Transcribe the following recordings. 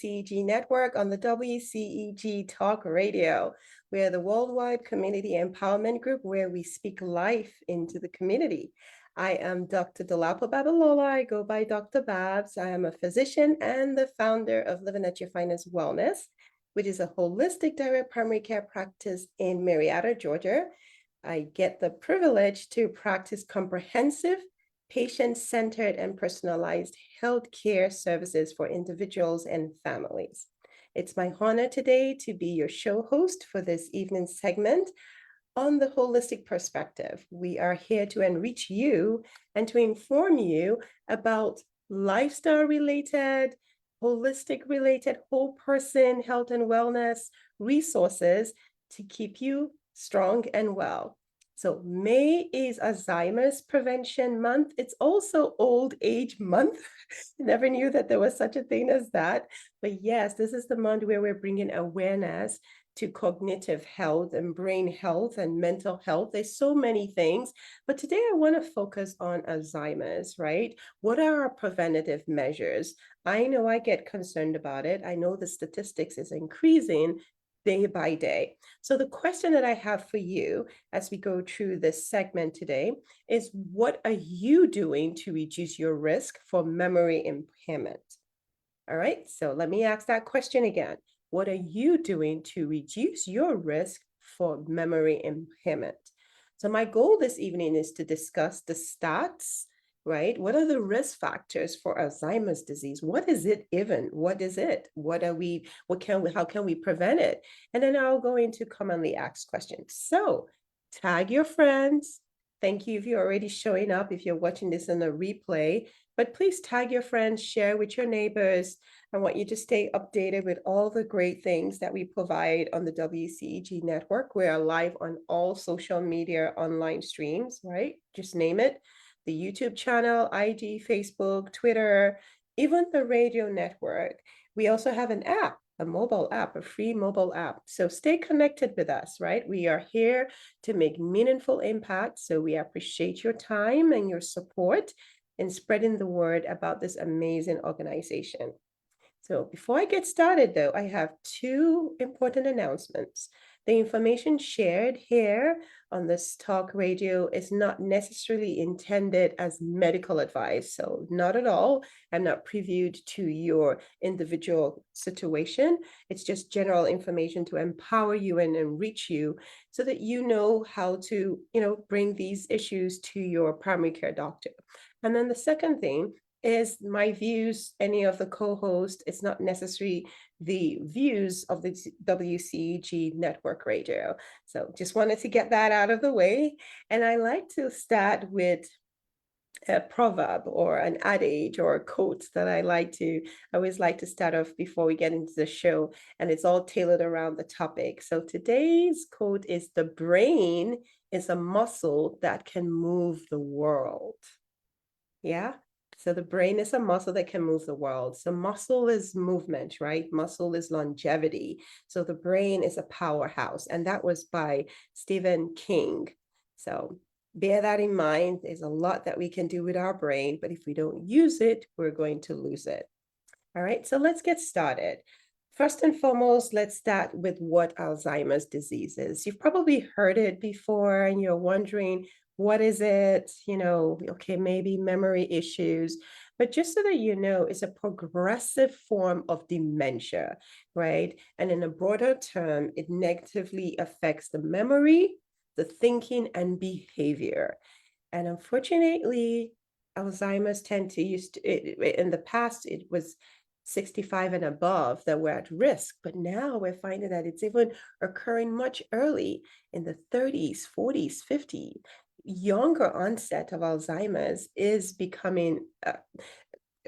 WCEG network on the WCEG Talk Radio. We are the worldwide community empowerment group where we speak life into the community. I am Dr. Dolapo Babalola. I go by Dr. Babs. I am a physician and the founder of Living at Your Finest Wellness, which is a holistic direct primary care practice in Marietta, Georgia. I get the privilege to practice comprehensive patient-centered and personalized healthcare services for individuals and families. It's my honor today to be your show host for this evening's segment on the holistic perspective. We are here to enrich you and to inform you about lifestyle-related, holistic-related, whole person health and wellness resources to keep you strong and well. So May is Alzheimer's Prevention Month. It's also Old Age Month. Never knew that there was such a thing as that. But yes, this is the month where we're bringing awareness to cognitive health and brain health and mental health. There's so many things, but today I want to focus on Alzheimer's, right? What are our preventative measures? I know I get concerned about it. I know the statistics is increasing day by day. So the question that I have for you as we go through this segment today is, what are you doing to reduce your risk for memory impairment? All right, so let me ask that question again. What are you doing to reduce your risk for memory impairment? So my goal this evening is to discuss the stats, right? What are the risk factors for Alzheimer's disease? What is it even? What is it? How can we prevent it? And then I'll go into commonly asked questions. So tag your friends. Thank you if you're already showing up, if you're watching this in a replay, but please tag your friends, share with your neighbors. I want you to stay updated with all the great things that we provide on the WCEG network. We are live on all social media online streams, right? Just name it. The YouTube channel, IG, Facebook, Twitter, even the radio network. We also have an app, a mobile app, a free mobile app. So stay connected with us, right? We are here to make meaningful impact. So we appreciate your time and your support in spreading the word about this amazing organization. So before I get started, though, I have two important announcements. The information shared here on this talk radio is not necessarily intended as medical advice. So not at all. I'm not previewed to your individual situation. It's just general information to empower you and enrich you so that you know how to, bring these issues to your primary care doctor. And then the second thing is my views, any of the co-hosts, it's not necessarily the views of the WCEG network radio. So just wanted to get that out of the way. And I like to start with a proverb or an adage or a quote that I always like to start off before we get into the show, and it's all tailored around the topic. So today's quote is, "The brain is a muscle that can move the world." Yeah. So the brain is a muscle that can move the world. So muscle is movement, right? Muscle is longevity. So the brain is a powerhouse. And that was by Stephen King. So bear that in mind. There's a lot that we can do with our brain, but if we don't use it, we're going to lose it. All right, so let's get started. First and foremost, let's start with what Alzheimer's disease is. You've probably heard it before and you're wondering, what is it? Okay, maybe memory issues, but just so that you know, it's a progressive form of dementia, right? And in a broader term, it negatively affects the memory, the thinking, and behavior. And unfortunately, Alzheimer's in the past, it was 65 and above that were at risk, but now we're finding that it's even occurring much early in the 30s, 40s, 50s. Younger onset of Alzheimer's is becoming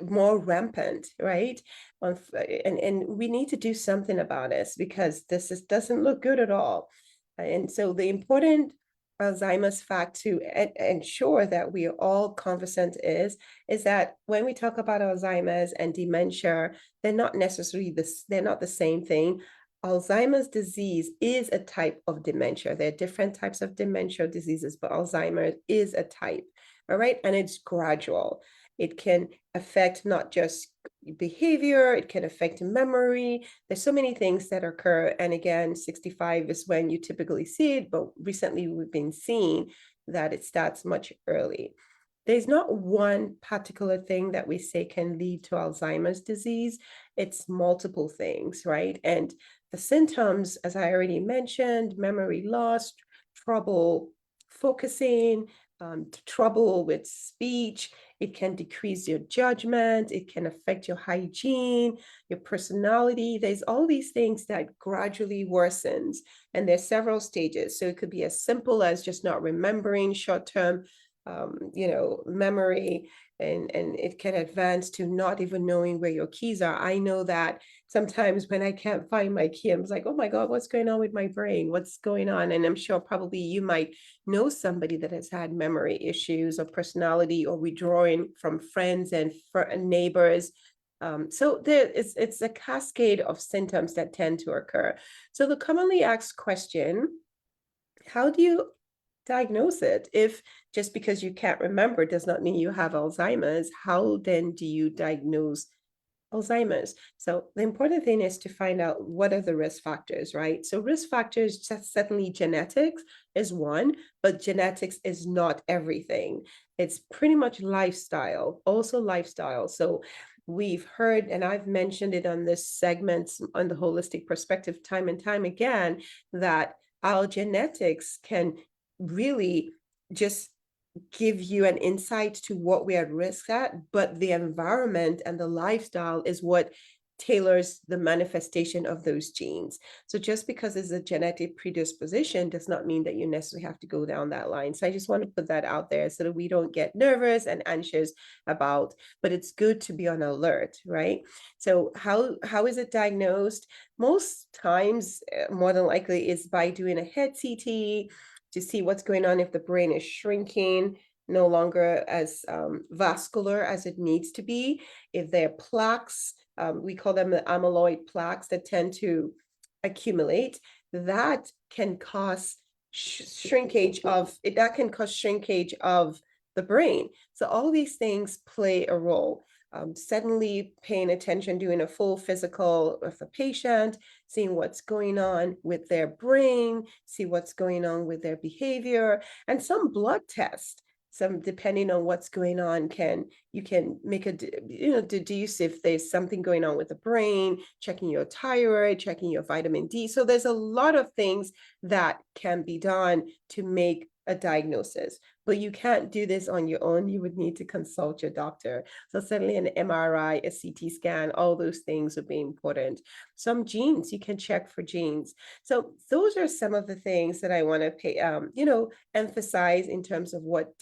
more rampant, right? And we need to do something about this because doesn't look good at all. And so the important Alzheimer's fact to ensure that we are all conversant is that when we talk about Alzheimer's and dementia, they're not the same thing. Alzheimer's disease is a type of dementia. There are different types of dementia diseases, but Alzheimer's is a type, all right? And it's gradual. It can affect not just behavior, it can affect memory. There's so many things that occur. And again, 65 is when you typically see it, but recently we've been seeing that it starts much early. There's not one particular thing that we say can lead to Alzheimer's disease. It's multiple things, right? And the symptoms, as I already mentioned, memory loss, trouble focusing, trouble with speech. It can decrease your judgment. It can affect your hygiene, your personality. There's all these things that gradually worsens, and there's several stages. So it could be as simple as just not remembering short-term memory, and it can advance to not even knowing where your keys are. I know that sometimes when I can't find my key, I'm like, oh my God, what's going on with my brain? What's going on? And I'm sure probably you might know somebody that has had memory issues or personality or withdrawing from friends and neighbors. So it's a cascade of symptoms that tend to occur. So the commonly asked question, how do you diagnose it? If just because you can't remember does not mean you have Alzheimer's, how then do you diagnose Alzheimer's? So the important thing is to find out what are the risk factors, right? So risk factors, just certainly genetics is one, but genetics is not everything. It's pretty much lifestyle, also lifestyle. So we've heard, and I've mentioned it on this segment on the holistic perspective time and time again, that our genetics can really just give you an insight to what we're at risk at, but the environment and the lifestyle is what tailors the manifestation of those genes. So just because there's a genetic predisposition does not mean that you necessarily have to go down that line. So I just want to put that out there so that we don't get nervous and anxious about, but it's good to be on alert, right? So how is it diagnosed? Most times, more than likely, is by doing a head CT to see what's going on, if the brain is shrinking, no longer as vascular as it needs to be. If there are plaques, we call them the amyloid plaques that tend to accumulate, that can cause shrinkage of the brain. So all these things play a role. Suddenly paying attention, doing a full physical of the patient, seeing what's going on with their brain, see what's going on with their behavior, and some blood tests. Some, depending on what's going on, you can make a deduce if there's something going on with the brain, checking your thyroid, checking your vitamin D. So there's a lot of things that can be done to make a diagnosis, but you can't do this on your own. You would need to consult your doctor. So certainly an MRI, a CT scan, all those things would be important. Some genes, you can check for genes. So those are some of the things that I want to emphasize in terms of what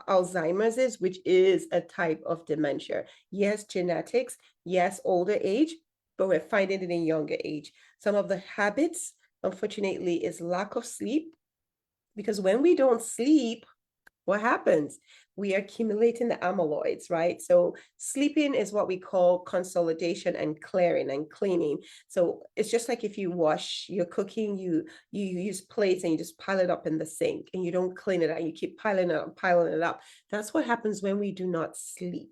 Alzheimer's is, which is a type of dementia. Yes, genetics, yes, older age, but we're finding it in younger age. Some of the habits, unfortunately, is lack of sleep, because when we don't sleep, what happens? We are accumulating the amyloids, right? So sleeping is what we call consolidation and clearing and cleaning. So it's just like if you wash, you're cooking, you use plates and you just pile it up in the sink and you don't clean it out. You keep piling it up. That's what happens when we do not sleep.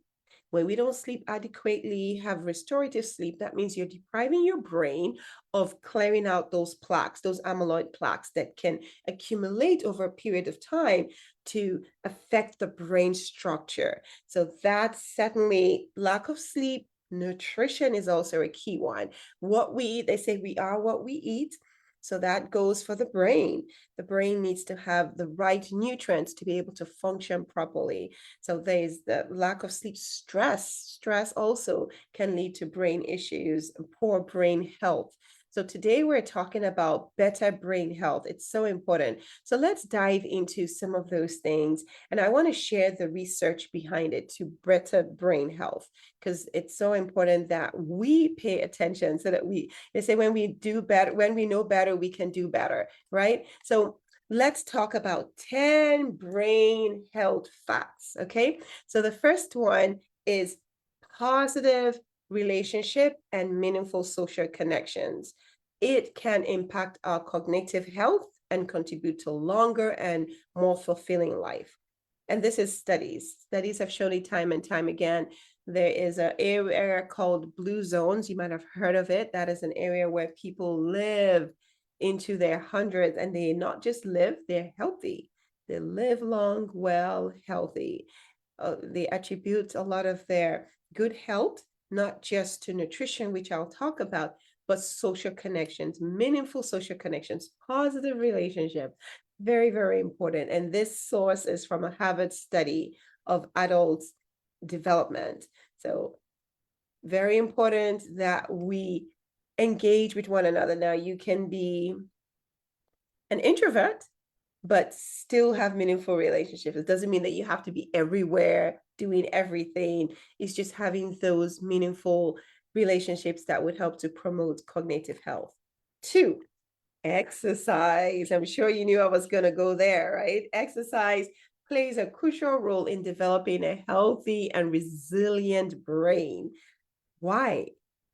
When we don't sleep adequately, have restorative sleep, that means you're depriving your brain of clearing out those plaques, those amyloid plaques that can accumulate over a period of time to affect the brain structure. So that's certainly lack of sleep. Nutrition is also a key one. What we eat, they say we are what we eat. So that goes for the brain. The brain needs to have the right nutrients to be able to function properly. So there's the lack of sleep. Stress also can lead to brain issues, poor brain health. So today we're talking about better brain health. It's so important. So let's dive into some of those things. And I want to share the research behind it to better brain health, because it's so important that we pay attention so that they say when we do better, when we know better, we can do better, right? So let's talk about 10 brain health facts, okay? So the first one is positive relationship and meaningful social connections. It can impact our cognitive health and contribute to longer and more fulfilling life. and this is studies. Studies have shown it time and time again. There is an area called blue zones. You might have heard of it. That is an area where people live into their hundreds, and they not just live, they're healthy. They live long, well, healthy. They attribute a lot of their good health, not just to nutrition, which I'll talk about, but social connections, meaningful social connections, positive relationships. Very, very important. And this source is from a Harvard study of adults' development. So, very important that we engage with one another. Now, you can be an introvert, but still have meaningful relationships. It doesn't mean that you have to be everywhere doing everything. It's just having those meaningful relationships that would help to promote cognitive health. 2, exercise. I'm sure you knew I was going to go there, right? Exercise plays a crucial role in developing a healthy and resilient brain. Why?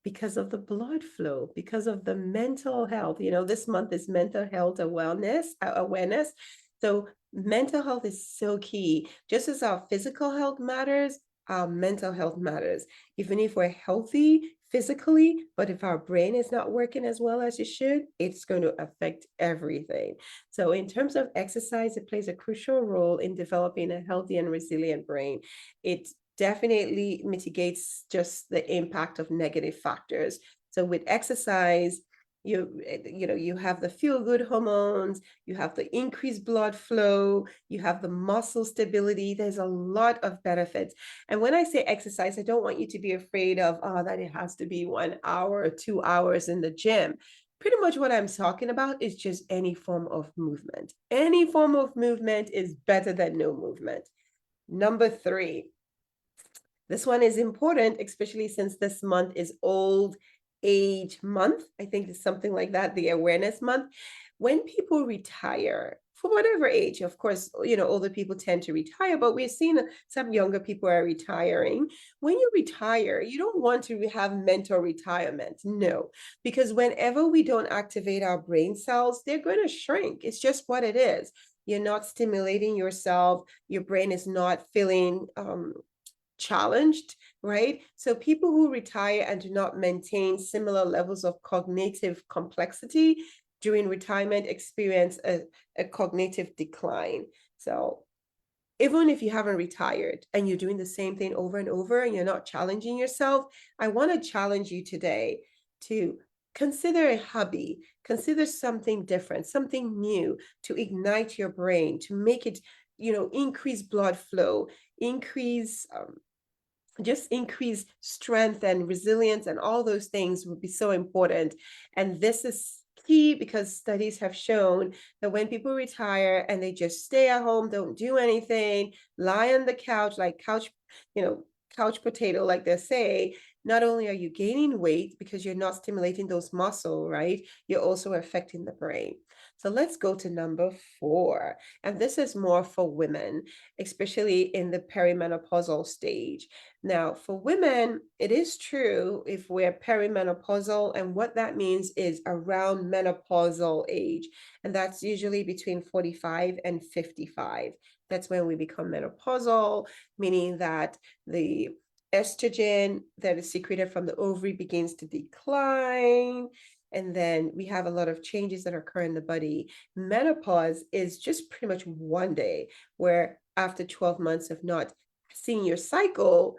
Because of the blood flow, because of the mental health. You know, this month is mental health awareness. So mental health is so key. Just as our physical health matters, our mental health matters. Even if we're healthy physically, but if our brain is not working as well as it should, it's going to affect everything. So in terms of exercise, it plays a crucial role in developing a healthy and resilient brain. It definitely mitigates just the impact of negative factors. So with exercise, you have the feel good hormones, you have the increased blood flow, you have the muscle stability. There's a lot of benefits. And when I say exercise, I don't want you to be afraid of that it has to be 1 hour or 2 hours in the gym. Pretty much what I'm talking about is just any form of movement. Any form of movement is better than no movement. Number 3, this one is important, especially since this month is Old Age Month. I think it's something like that, the awareness month. When people retire, for whatever age, of course, older people tend to retire, but we've seen some younger people are retiring. When you retire, you don't want to have mental retirement. No, because whenever we don't activate our brain cells, they're going to shrink. It's just what it is. You're not stimulating yourself. Your brain is not feeling challenged, right? So people who retire and do not maintain similar levels of cognitive complexity during retirement experience a cognitive decline. So even if you haven't retired and you're doing the same thing over and over and you're not challenging yourself, I want to challenge you today to consider a hobby, consider something different, something new to ignite your brain, to make it, increase blood flow, increase just increase strength and resilience, and all those things would be so important. And this is key because studies have shown that when people retire and they just stay at home, don't do anything, lie on the couch, like couch potato, like they say, not only are you gaining weight because you're not stimulating those muscles, right? You're also affecting the brain. So let's go to number 4. And this is more for women, especially in the perimenopausal stage. Now, for women, it is true if we're perimenopausal, and what that means is around menopausal age, and that's usually between 45 and 55. That's when we become menopausal, meaning that the estrogen that is secreted from the ovary begins to decline. And then we have a lot of changes that occur in the body. Menopause is just pretty much one day where after 12 months of not seeing your cycle,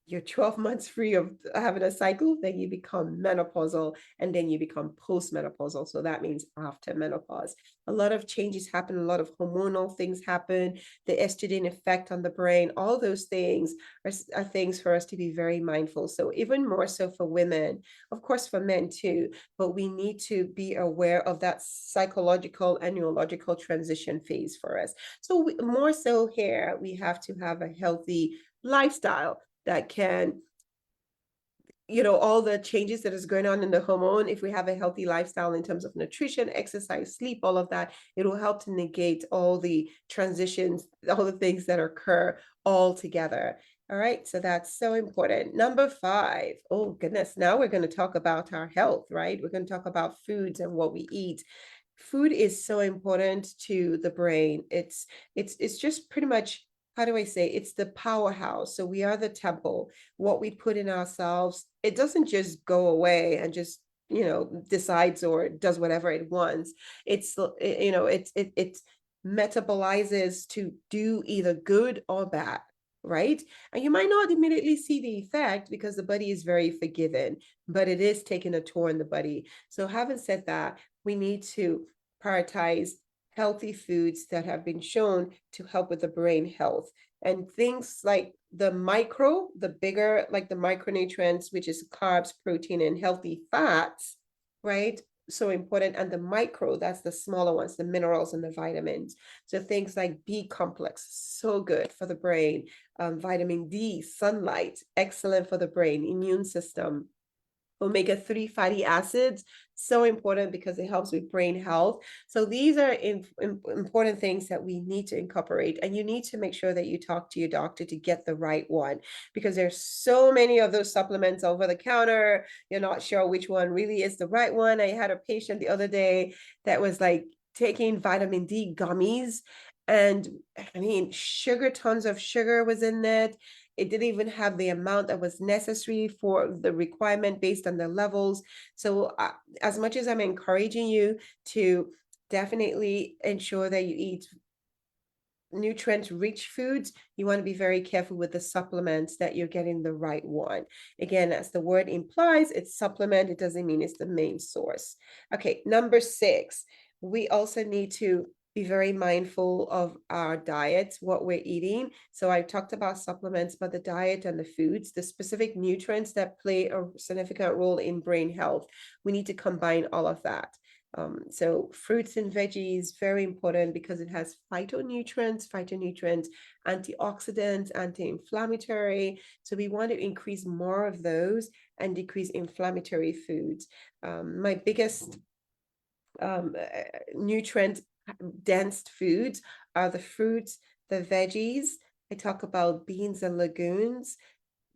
you're 12 months free of having a cycle, then you become menopausal, and then you become postmenopausal. So that means after menopause. A lot of changes happen, a lot of hormonal things happen, the estrogen effect on the brain, all those things are things for us to be very mindful. So even more so for women, of course for men too, but we need to be aware of that psychological and neurological transition phase for us. So more so here, we have to have a healthy lifestyle that can, all the changes that is going on in the hormone. If we have a healthy lifestyle in terms of nutrition, exercise, sleep, all of that, it will help to negate all the transitions, all the things that occur all together. All right, so that's so important. Number 5, oh goodness, now we're going to talk about our health, right? We're going to talk about foods and what we eat. Food is so important to the brain. It's just pretty much how do I say, it's the powerhouse. So we are the temple. What we put in ourselves, it doesn't just go away and just, decides or does whatever it wants. It's, it metabolizes to do either good or bad, right? And you might not immediately see the effect because the body is very forgiving, but it is taking a toll on the body. So having said that, we need to prioritize healthy foods that have been shown to help with the brain health. And things like the bigger, like the micronutrients, which is carbs, protein, and healthy fats, right? So important. And the micro, that's the smaller ones, the minerals and the vitamins. So things like B complex, so good for the brain. Vitamin D, sunlight, excellent for the brain, immune system. Omega-3 fatty acids, so important because it helps with brain health. So these are important things that we need to incorporate, and you need to make sure that you talk to your doctor to get the right one, because there's so many of those supplements over the counter. You're not sure which one really is the right one. I had a patient the other day that was like taking vitamin D gummies, and I mean, tons of sugar was in it. It didn't even have the amount that was necessary for the requirement based on the levels. So as much as I'm encouraging you to definitely ensure that you eat nutrient-rich foods, you want to be very careful with the supplements that you're getting the right one. Again, as the word implies, it's supplement. It doesn't mean it's the main source. Okay, number 6, we also need to be very mindful of our diets, what we're eating. So I talked about supplements, but the diet and the foods, the specific nutrients that play a significant role in brain health, we need to combine all of that. So fruits and veggies, very important because it has phytonutrients, antioxidants, anti-inflammatory. So we want to increase more of those and decrease inflammatory foods. My biggest nutrient dense foods are the fruits, the veggies. I talk about beans and legumes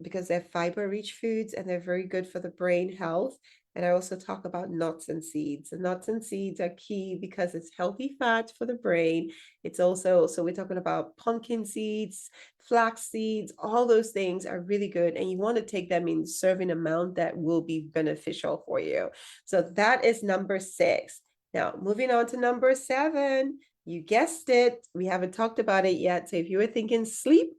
because they're fiber-rich foods and they're very good for the brain health. And I also talk about nuts and seeds. And nuts and seeds are key because it's healthy fat for the brain. It's also, so we're talking about pumpkin seeds, flax seeds, all those things are really good. And you want to take them in serving amount that will be beneficial for you. So that is number 6. Now, moving on to number 7, you guessed it. We haven't talked about it yet. So if you were thinking sleep,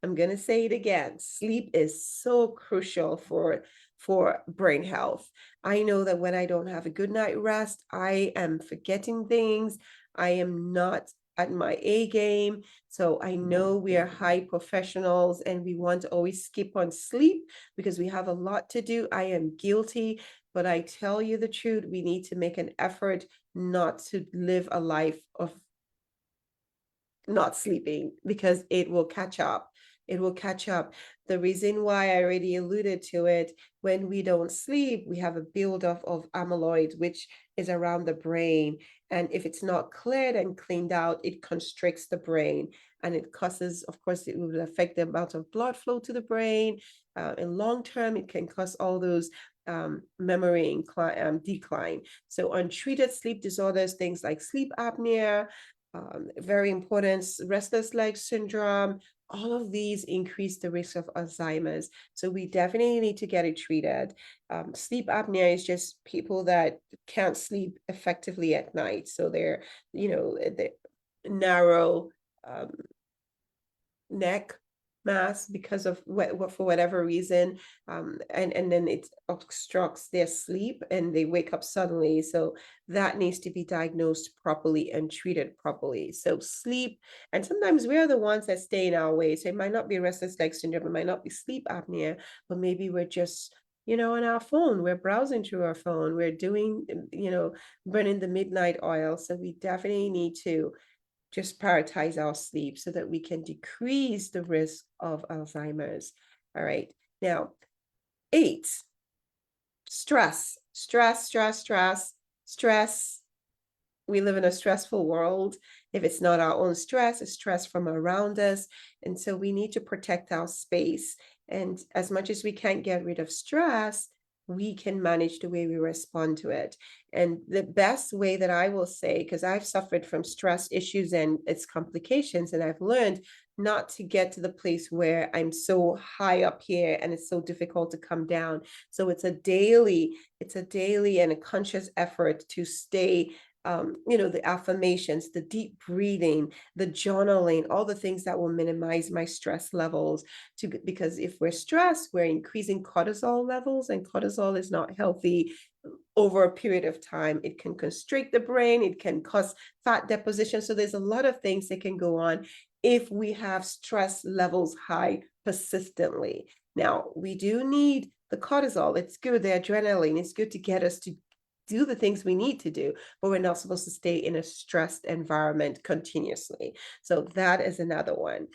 I'm going to say it again. Sleep is so crucial for brain health. I know that when I don't have a good night rest, I am forgetting things. I am not at my A game. So I know we are high professionals and we want to always skip on sleep because we have a lot to do. I am guilty, but I tell you the truth, we need to make an effort not to live a life of not sleeping because it will catch up. It will catch up. The reason why I already alluded to it, when we don't sleep, we have a buildup of amyloid, which is around the brain. And if it's not cleared and cleaned out, it constricts the brain. And it causes, of course, it will affect the amount of blood flow to the brain. In long term, it can cause all those memory decline. So untreated sleep disorders, things like sleep apnea, very important, restless leg syndrome, all of these increase the risk of Alzheimer's. So we definitely need to get it treated. Sleep apnea is just people that can't sleep effectively at night. So they're, they're narrow neck mass because of for whatever reason, and then it obstructs their sleep and they wake up suddenly. So that needs to be diagnosed properly and treated properly. So sleep, and sometimes we are the ones that stay in our way. So it might not be restless leg syndrome, it might not be sleep apnea, but maybe we're just on our phone, we're browsing through our phone, we're doing, burning the midnight oil. So we definitely need to just prioritize our sleep so that we can decrease the risk of Alzheimer's. All right. Now, 8, stress. We live in a stressful world. If it's not our own stress, it's stress from around us. And so we need to protect our space. And as much as we can't get rid of stress, we can manage the way we respond to it. And the best way that I will say, because I've suffered from stress issues and its complications, and I've learned not to get to the place where I'm so high up here and it's so difficult to come down. So it's a daily and a conscious effort to stay, the affirmations, the deep breathing, the journaling, all the things that will minimize my stress levels. Because if we're stressed, we're increasing cortisol levels, and cortisol is not healthy over a period of time. It can constrict the brain, it can cause fat deposition. So there's a lot of things that can go on if we have stress levels high persistently. Now, we do need the cortisol. It's good, the adrenaline. It's good to get us to do the things we need to do, but we're not supposed to stay in a stressed environment continuously. So that is another one.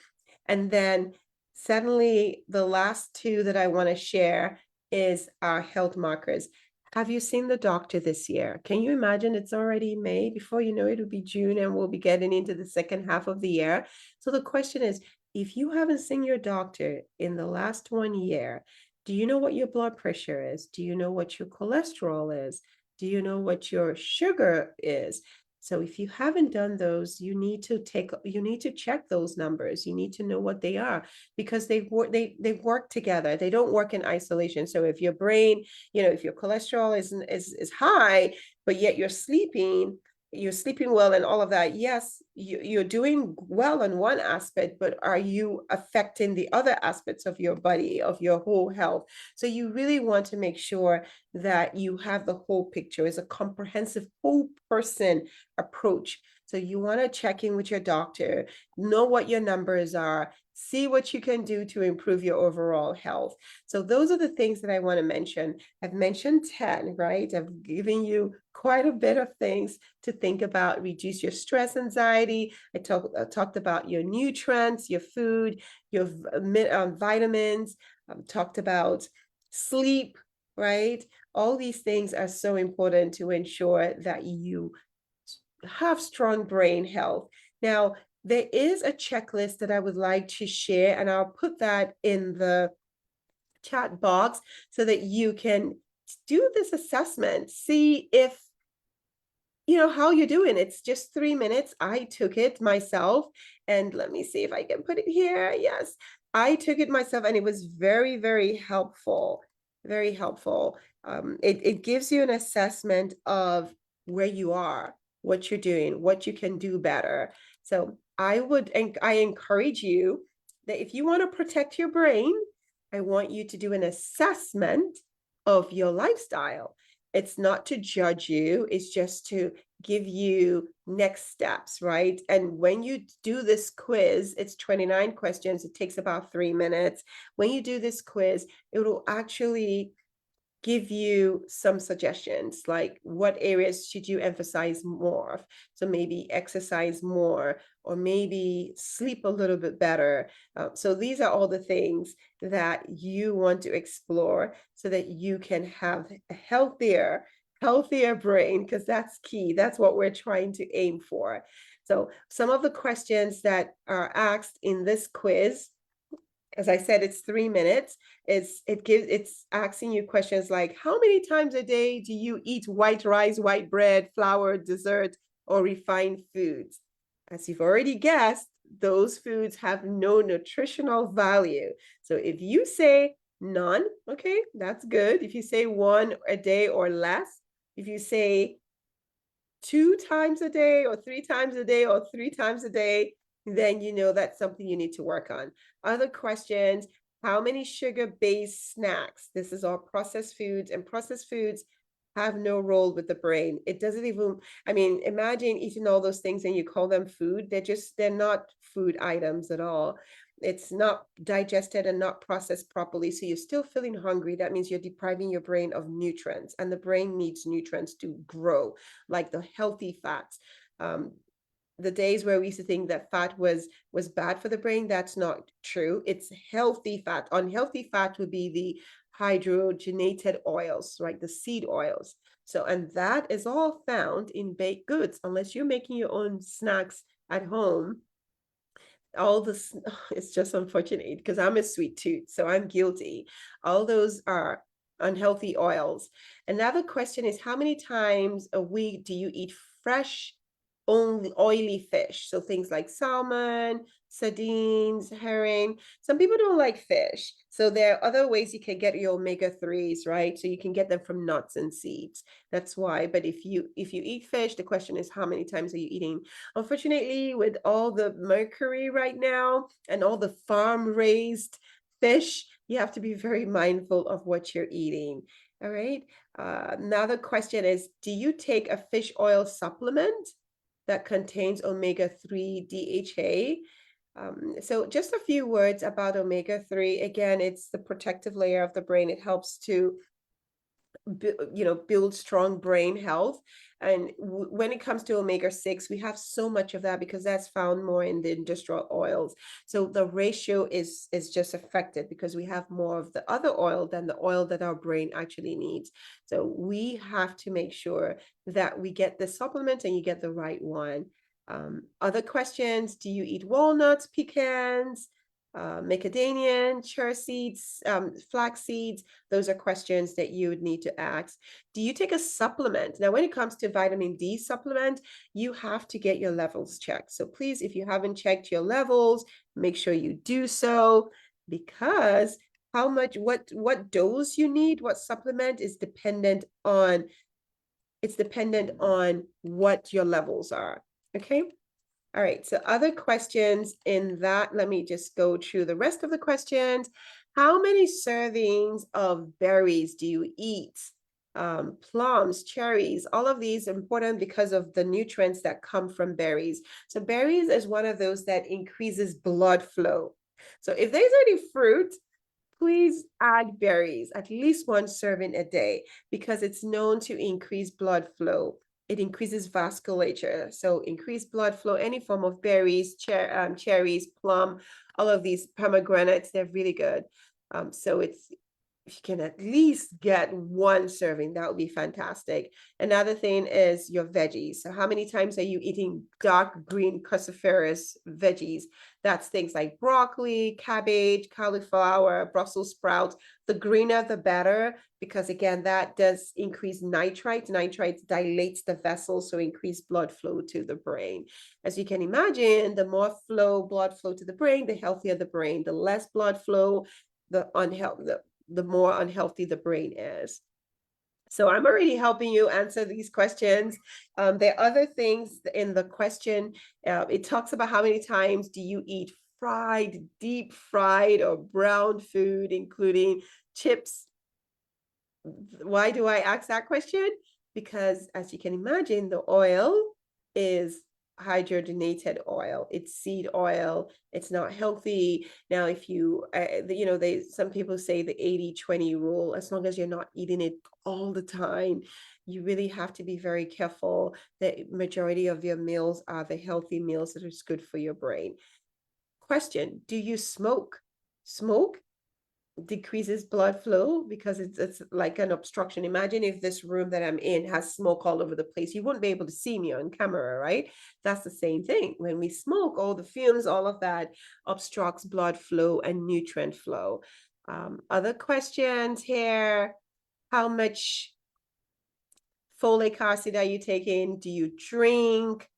And then suddenly the last two that I want to share is our health markers. Have you seen the doctor this year? Can you imagine it's already May? Before you know it, it'll be June and we'll be getting into the second half of the year. So the question is, if you haven't seen your doctor in the last 1 year, do you know what your blood pressure is? Do you know what your cholesterol is? Do you know what your sugar is? So if you haven't done those, you need to check those numbers. You need to know what they are, because they work together. They don't work in isolation. So if your brain, if your cholesterol is high, but yet you're sleeping well and all of that, yes, you're doing well on one aspect, but are you affecting the other aspects of your body, of your whole health? So you really want to make sure that you have the whole picture. It's a comprehensive whole person approach. So you want to check in with your doctor, know what your numbers are, see what you can do to improve your overall health. So those are the things that I want to mention. I've mentioned 10, right? I've given you quite a bit of things to think about. Reduce your stress, anxiety. I talked about your nutrients, your food, your vitamins. Talked about sleep, right? All these things are so important to ensure that you have strong brain health. Now, there is a checklist that I would like to share, and I'll put that in the chat box so that you can do this assessment, see if how you're doing. It's just 3 minutes. I took it myself, and let me see if I can put it here. Yes, I took it myself, and it was very, very helpful. Very helpful. It gives you an assessment of where you are, what you're doing, what you can do better. So I encourage you that if you want to protect your brain, I want you to do an assessment of your lifestyle. It's not to judge you, it's just to give you next steps, right? And when you do this quiz, it's 29 questions, it takes about 3 minutes. When you do this quiz, it will actually give you some suggestions, like what areas should you emphasize more of. So maybe exercise more, or maybe sleep a little bit better. So these are all the things that you want to explore so that you can have a healthier brain, because that's key. That's what we're trying to aim for. So some of the questions that are asked in this quiz, as I said, it's 3 minutes. It's asking you questions like, how many times a day do you eat white rice, white bread, flour, dessert, or refined foods? As you've already guessed, those foods have no nutritional value. So if you say none, okay, that's good. If you say 1 a day or less, if you say 2 times a day or 3 times a day or 3 times a day, then you know that's something you need to work on. Other questions: how many sugar-based snacks? This is all processed foods, and processed foods have no role with the brain. It doesn't even, imagine eating all those things and you call them food. They're not food items at all. It's not digested and not processed properly. So you're still feeling hungry. That means you're depriving your brain of nutrients, and the brain needs nutrients to grow, like the healthy fats. The days where we used to think that fat was bad for the brain, that's not true. It's healthy fat. Unhealthy fat would be the hydrogenated oils, right? The seed oils. So, and that is all found in baked goods, unless you're making your own snacks at home. All this, it's just unfortunate because I'm a sweet tooth, so I'm guilty. All those are unhealthy oils. Another question is, how many times a week do you eat fresh only oily fish. So things like salmon, sardines, herring. Some people don't like fish. So there are other ways you can get your omega-3s, right? So you can get them from nuts and seeds. That's why. But if you eat fish, the question is how many times are you eating? Unfortunately, with all the mercury right now and all the farm-raised fish, you have to be very mindful of what you're eating. All right. Another question is, do you take a fish oil supplement that contains omega-3 DHA? So just a few words about omega-3. Again, it's the protective layer of the brain. It helps to build strong brain health. And when it comes to omega-6, we have so much of that because that's found more in the industrial oils. So the ratio is just affected because we have more of the other oil than the oil that our brain actually needs. So we have to make sure that we get the supplement and you get the right one. Other questions: do you eat walnuts, pecans, macadamia, chia seeds, flax seeds? Those are questions that you would need to ask. Do you take a supplement? Now, when it comes to vitamin D supplement, you have to get your levels checked. So please, if you haven't checked your levels, make sure you do so, because how much, what dose you need, what supplement is dependent on, it's dependent on what your levels are. Okay. All right, so other questions in that, let me just go through the rest of the questions. How many servings of berries do you eat? Plums, cherries, all of these are important because of the nutrients that come from berries. So berries is one of those that increases blood flow. So if there's any fruit, please add berries, at least one serving a day, because it's known to increase blood flow. It increases vasculature. So increased blood flow, any form of berries, cherries, plum, all of these pomegranates, they're really good. So it's, if you can at least get one serving, that would be fantastic. Another thing is your veggies. So how many times are you eating dark green cruciferous veggies? That's things like broccoli, cabbage, cauliflower, Brussels sprouts. The greener, the better, because again, that does increase nitrites. Nitrites dilates the vessels, so increase blood flow to the brain. As you can imagine, the more blood flow to the brain, the healthier the brain. The less blood flow, the more unhealthy the brain is. So I'm already helping you answer these questions. There are other things in the question. It talks about how many times do you eat fried, deep fried, or brown food, including chips. Why do I ask that question? Because as you can imagine, the oil is hydrogenated oil. It's seed oil. It's not healthy. Now, if you, some people say the 80-20 rule, as long as you're not eating it all the time, you really have to be very careful. The majority of your meals are the healthy meals that is good for your brain. Question: do you smoke? Smoke decreases blood flow because it's like an obstruction. Imagine if this room that I'm in has smoke all over the place. You wouldn't be able to see me on camera, right? That's the same thing. When we smoke, all the fumes, all of that obstructs blood flow and nutrient flow. Other questions here: how much folic acid are you taking? Do you drink?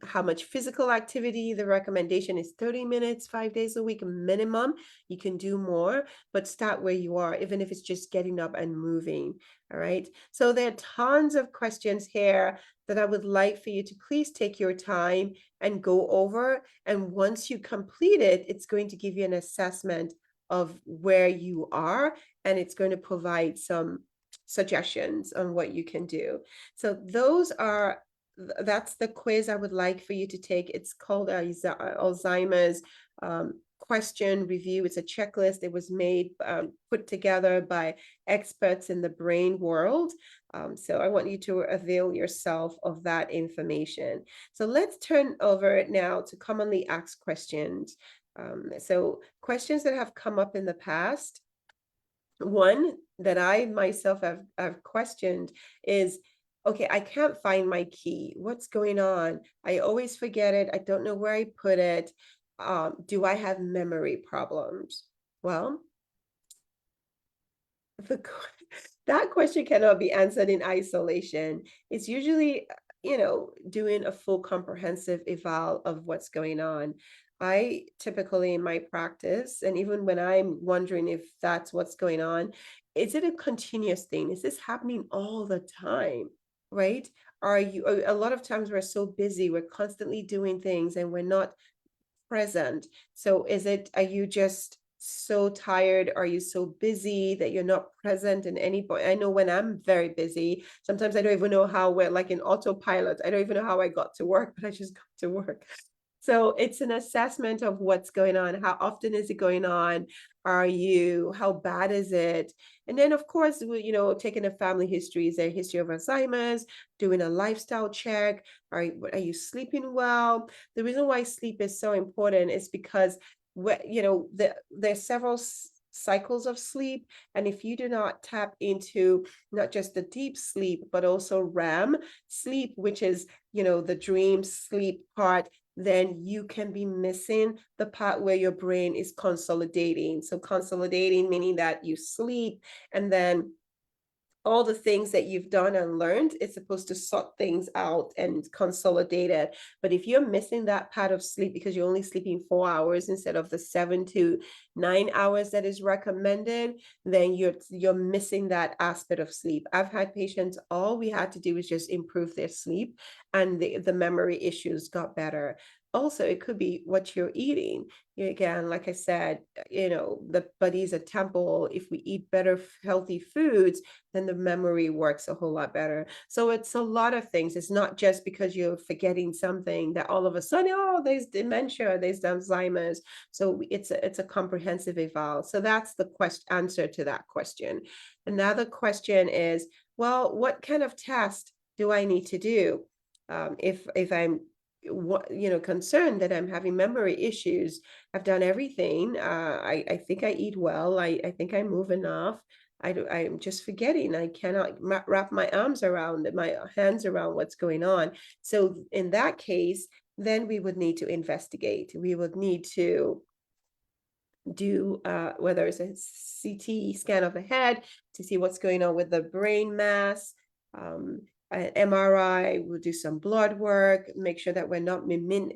How much physical activity? The recommendation is 30 minutes, 5 days a week minimum. You can do more, but start where you are, even if it's just getting up and moving. All right. So there are tons of questions here that I would like for you to please take your time and go over. And once you complete it, it's going to give you an assessment of where you are, and it's going to provide some suggestions on what you can do. So that's the quiz I would like for you to take. It's called Alzheimer's question review. It's a checklist. It was made, put together by experts in the brain world. So I want you to avail yourself of that information. So let's turn over now to commonly asked questions. So questions that have come up in the past. One that I myself have questioned is, okay, I can't find my key. What's going on? I always forget it. I don't know where I put it. Do I have memory problems? Well, that question cannot be answered in isolation. It's usually, doing a full comprehensive eval of what's going on. I typically in my practice, and even when I'm wondering if that's what's going on, is it a continuous thing? Is this happening all the time? Right? Are you, a lot of times we're so busy, we're constantly doing things and we're not present. So are you just so tired? Are you so busy that you're not present in any point? I know when I'm very busy, sometimes I don't even know how we're like in autopilot. I don't even know how I got to work, but I just got to work. So it's an assessment of what's going on. How often is it going on? How bad is it? And then of course, taking a family history, is there a history of Alzheimer's, doing a lifestyle check? Are you sleeping well? The reason why sleep is so important is because there's several cycles of sleep, and if you do not tap into not just the deep sleep but also REM sleep, which is the dream sleep part, then you can be missing the part where your brain is consolidating. So consolidating meaning that you sleep, and then all the things that you've done and learned, it's supposed to sort things out and consolidate it. But if you're missing that part of sleep because you're only sleeping 4 hours instead of the 7 to 9 hours that is recommended, then you're missing that aspect of sleep. I've had patients, all we had to do was just improve their sleep, and the memory issues got better. Also, it could be what you're eating. Again, like I said, the body is a temple. If we eat better, healthy foods, then the memory works a whole lot better. So it's a lot of things. It's not just because you're forgetting something that all of a sudden, oh, there's dementia, there's Alzheimer's. So it's a comprehensive eval. So that's the answer to that question. Another question is, well, what kind of test do I need to do? If I'm concerned that I'm having memory issues, I've done everything. I think I eat well. I think I move enough. I'm just forgetting. I cannot wrap my arms around, my hands around what's going on. So in that case, then we would need to investigate. We would need to do whether it's a CT scan of the head to see what's going on with the brain mass, an MRI, we'll do some blood work, make sure that we're not mimicking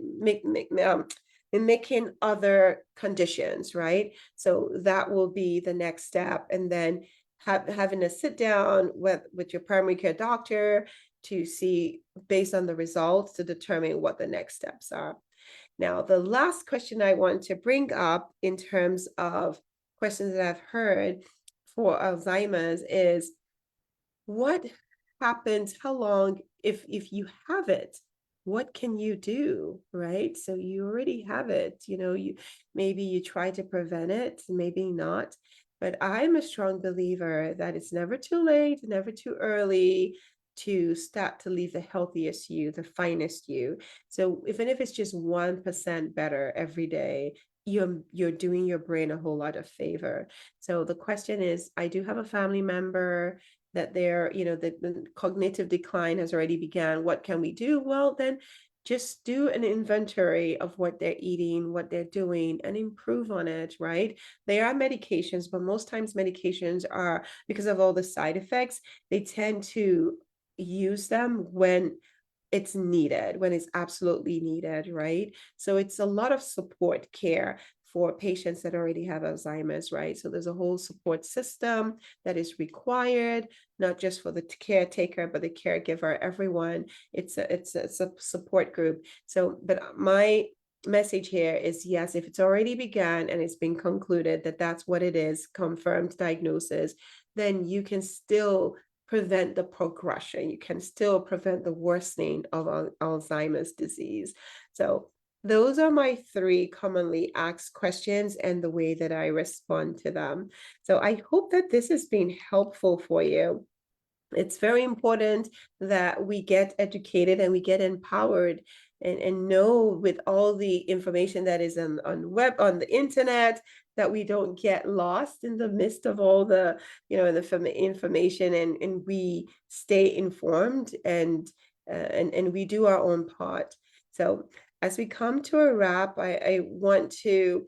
other conditions, right? So that will be the next step. And then having a sit down with your primary care doctor to see, based on the results, to determine what the next steps are. Now, the last question I want to bring up in terms of questions that I've heard for Alzheimer's is, what happens, how long, if you have it, what can you do, right? So you already have it, maybe you try to prevent it, maybe not. But I'm a strong believer that it's never too late, never too early to start to leave the healthiest you, the finest you. So even if it's just 1% better every day, you're doing your brain a whole lot of favor. So the question is, I do have a family member that the cognitive decline has already begun. What can we do? Well, then just do an inventory of what they're eating, what they're doing, and improve on it, right? There are medications, but most times medications are, because of all the side effects, they tend to use them when it's needed, when it's absolutely needed, right? So it's a lot of support care for patients that already have Alzheimer's, right? So there's a whole support system that is required, not just for the caretaker, but the caregiver, everyone. It's a support group. So, but my message here is, yes, if it's already begun and it's been concluded that that's what it is, confirmed diagnosis, then you can still prevent the progression. You can still prevent the worsening of Alzheimer's disease. So those are my 3 commonly asked questions and the way that I respond to them. So I hope that this has been helpful for you. It's very important that we get educated and we get empowered and know, with all the information that is on the internet, that we don't get lost in the midst of all the information, and we stay informed, and we do our own part. So as we come to a wrap, I want to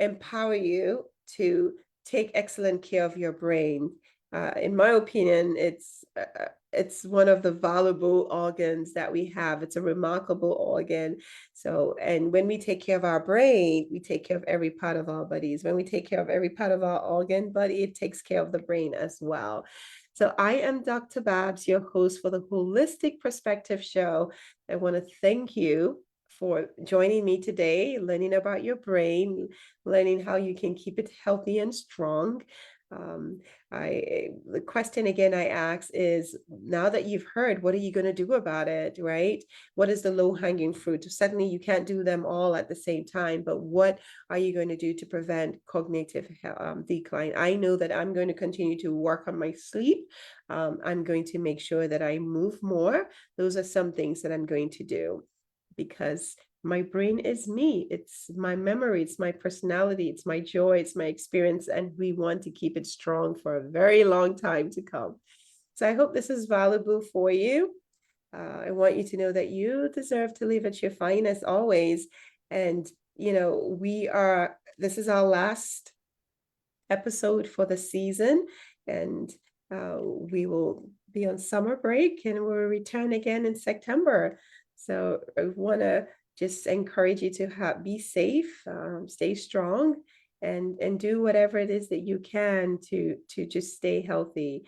empower you to take excellent care of your brain. In my opinion, it's one of the valuable organs that we have. It's a remarkable organ. So, and when we take care of our brain, we take care of every part of our bodies. When we take care of every part of our organ body, it takes care of the brain as well. So I am Dr. Babs, your host for the Holistic Perspective Show. I want to thank you for joining me today, learning about your brain, learning how you can keep it healthy and strong. The question again I ask is, now that you've heard, what are you going to do about it, right? What is the low-hanging fruit? Suddenly you can't do them all at the same time, but what are you going to do to prevent cognitive decline? I know that I'm going to continue to work on my sleep. I'm going to make sure that I move more. Those are some things that I'm going to do, because my brain is me. It's my memory, it's my personality, it's my joy, it's my experience, and we want to keep it strong for a very long time to come. So I hope this is valuable for you. I want you to know that you deserve to live at your finest always. And, this is our last episode for the season, and we will be on summer break and we'll return again in September. So I want to just encourage you to be safe, stay strong, and do whatever it is that you can to just stay healthy.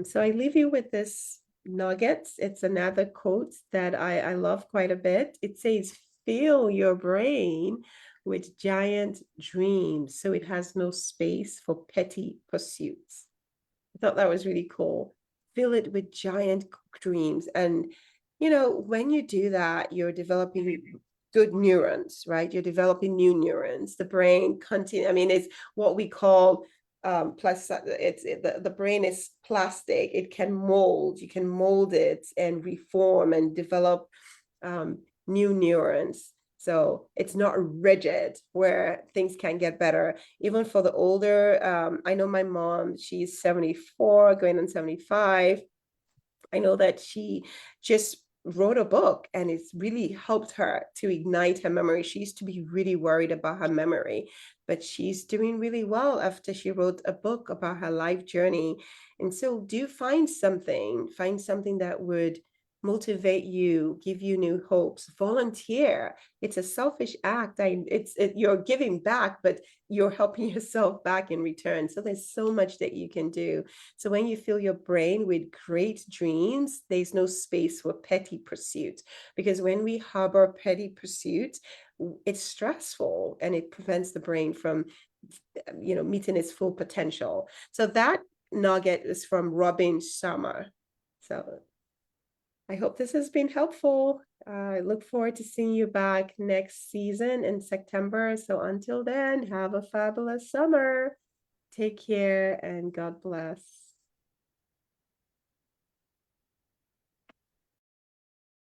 So I leave you with this nuggets. It's another quote that I love quite a bit. It says, "Fill your brain with giant dreams, so it has no space for petty pursuits." I thought that was really cool. Fill it with giant dreams. And, when you do that, you're developing good neurons, right? You're developing new neurons. The brain it's what we call the brain is plastic. It can mold. You can mold it and reform and develop new neurons. So it's not rigid where things can get better. Even for the older, I know my mom, she's 74, going on 75. I know that she just wrote a book and it's really helped her to ignite her memory. She used to be really worried about her memory, but she's doing really well after she wrote a book about her life journey. And so find something that would motivate you, give you new hopes. Volunteer. It's a selfish act. You're giving back, but you're helping yourself back in return. So there's so much that you can do. So when you fill your brain with great dreams, there's no space for petty pursuit. Because when we harbor petty pursuits, it's stressful and it prevents the brain from, meeting its full potential. So that nugget is from Robin Sharma. So I hope this has been helpful. I look forward to seeing you back next season in September. So until then, have a fabulous summer. Take care and God bless.